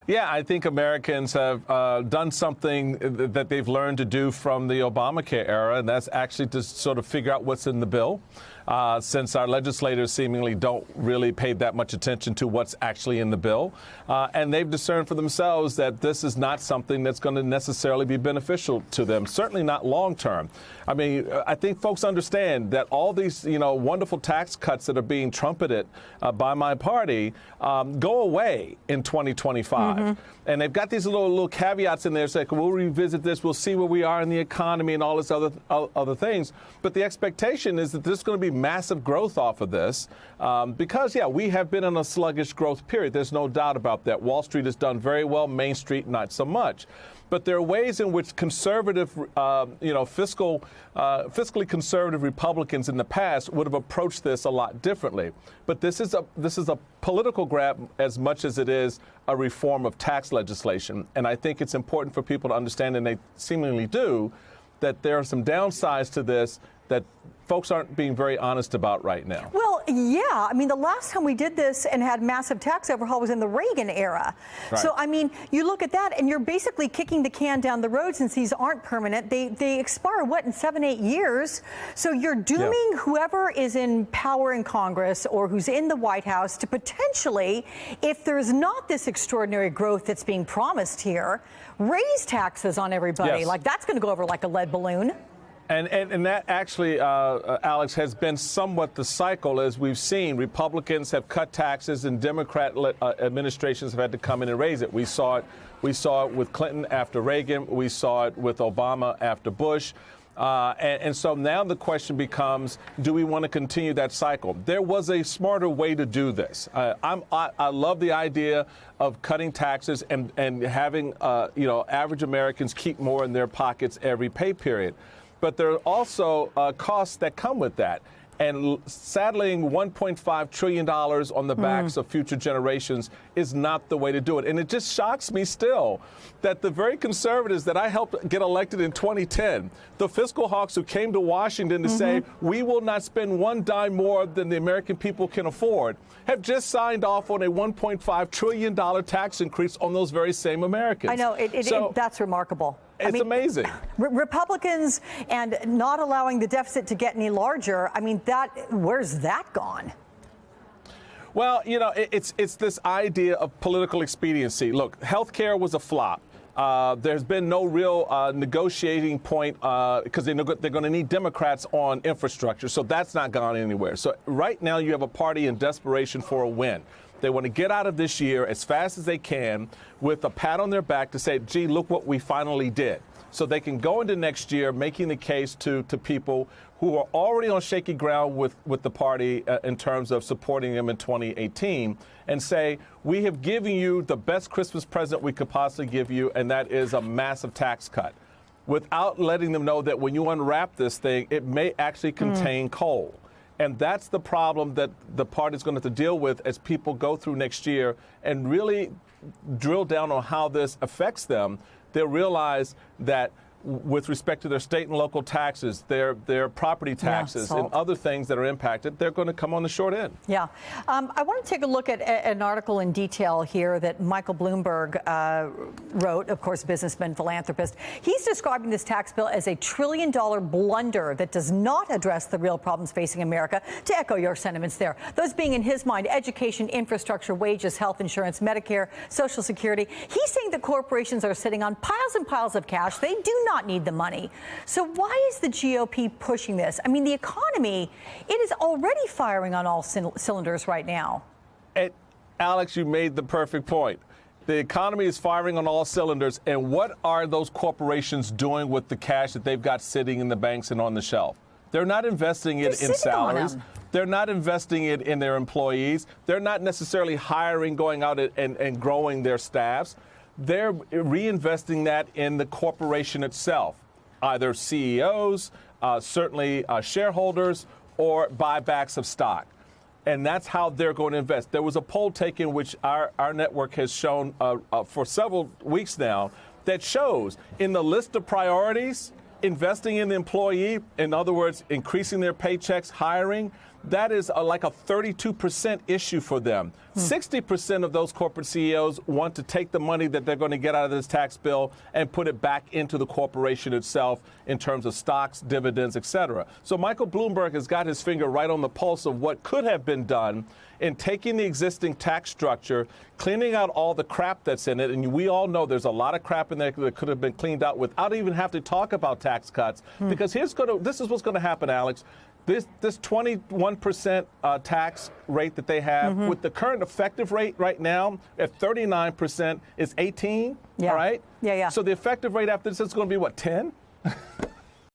Yeah, I think Americans have done something that they've learned to do from the Obamacare era, and that's actually to sort of figure out what's in the bill. Since our legislators seemingly don't really pay that much attention to what's actually in the bill. And they've discerned for themselves that this is not something that's going to necessarily be beneficial to them, certainly not long term. I mean, I think folks understand that all these, wonderful tax cuts that are being trumpeted by my party go away in 2025. And they've got these little caveats in there saying, we'll revisit this, we'll see where we are in the economy and all this other things. But the expectation is that there's going to be massive growth off of this because, we have been in a sluggish growth period. There's no doubt about that. Wall Street has done very well, Main Street not so much. But there are ways in which conservative, fiscally conservative Republicans in the past would have approached this a lot differently. But this is a political grab as much as it is a reform of tax legislation. And I think it's important for people to understand, and they seemingly do, that there are some downsides to this that folks aren't being very honest about right now. Well, yeah. I mean, the last time we did this and had massive tax overhaul was in the Reagan era. Right. So, I mean, you look at that and you're basically kicking the can down the road since these aren't permanent. They expire, in 7-8 years? So you're dooming whoever is in power in Congress or who's in the White House to potentially, if there's not this extraordinary growth that's being promised here, raise taxes on everybody. Yes. Like, that's going to go over like a lead balloon. And that actually, Alex, has been somewhat the cycle. As we've seen, Republicans have cut taxes and Democrat administrations have had to come in and raise it. We saw it with Clinton after Reagan. We saw it with Obama after Bush. And so now the question becomes, do we want to continue that cycle? There was a smarter way to do this. I love the idea of cutting taxes and having, average Americans keep more in their pockets every pay period. But there are also costs that come with that. And saddling $1.5 trillion on the backs of future generations is not the way to do it. And it just shocks me still that the very conservatives that I helped get elected in 2010, the fiscal hawks who came to Washington to say, we will not spend one dime more than the American people can afford, have just signed off on a $1.5 trillion tax increase on those very same Americans. I know, that's remarkable. It's amazing. Republicans and not allowing the deficit to get any larger. I mean, where's that gone? Well, it's this idea of political expediency. Look, health care was a flop. There's been no real negotiating point because they're going to need Democrats on infrastructure. So that's not gone anywhere. So right now you have a party in desperation for a win. They want to get out of this year as fast as they can with a pat on their back to say, gee, look what we finally did. So they can go into next year making the case to people who are already on shaky ground with the party in terms of supporting them in 2018 and say, we have given you the best Christmas present we could possibly give you, and that is a massive tax cut, without letting them know that when you unwrap this thing, it may actually contain coal. And that's the problem that the party is going to have to deal with as people go through next year and really drill down on how this affects them. They'll realize that with respect to their state and local taxes, their property taxes and other things that are impacted, they're going to come on the short end. Yeah. I want to take a look at an article in detail here that Michael Bloomberg wrote, of course, businessman, philanthropist. He's describing this tax bill as a $1 trillion blunder that does not address the real problems facing America, to echo your sentiments there. Those being, in his mind, education, infrastructure, wages, health insurance, Medicare, Social Security. He's saying that corporations are sitting on piles and piles of cash. They do not need the money. So why is the GOP pushing this? I mean, the economy, it is already firing on all cylinders right now. Alex, you made the perfect point. The economy is firing on all cylinders. And what are those corporations doing with the cash that they've got sitting in the banks and on the shelf? They're not investing it in salaries. They're not investing it in their employees. They're not necessarily hiring, going out and growing their staffs. They're reinvesting that in the corporation itself, either CEOs, certainly shareholders, or buybacks of stock. And that's how they're going to invest. There was a poll taken, which our network has shown for several weeks now, that shows in the list of priorities, investing in the employee, in other words, increasing their paychecks, hiring, that is like a 32% issue for them. 60% of those corporate CEOs want to take the money that they're going to get out of this tax bill and put it back into the corporation itself in terms of stocks, dividends, et cetera. So Michael Bloomberg has got his finger right on the pulse of what could have been done in taking the existing tax structure, cleaning out all the crap that's in it. And we all know there's a lot of crap in there that could have been cleaned out without even having to talk about tax cuts. Because this is what's going to happen, Alex. This 21% tax rate that they have, with the current effective rate right now at 39% is 18. Yeah. All right. Yeah. So the effective rate after this is going to be what, 10?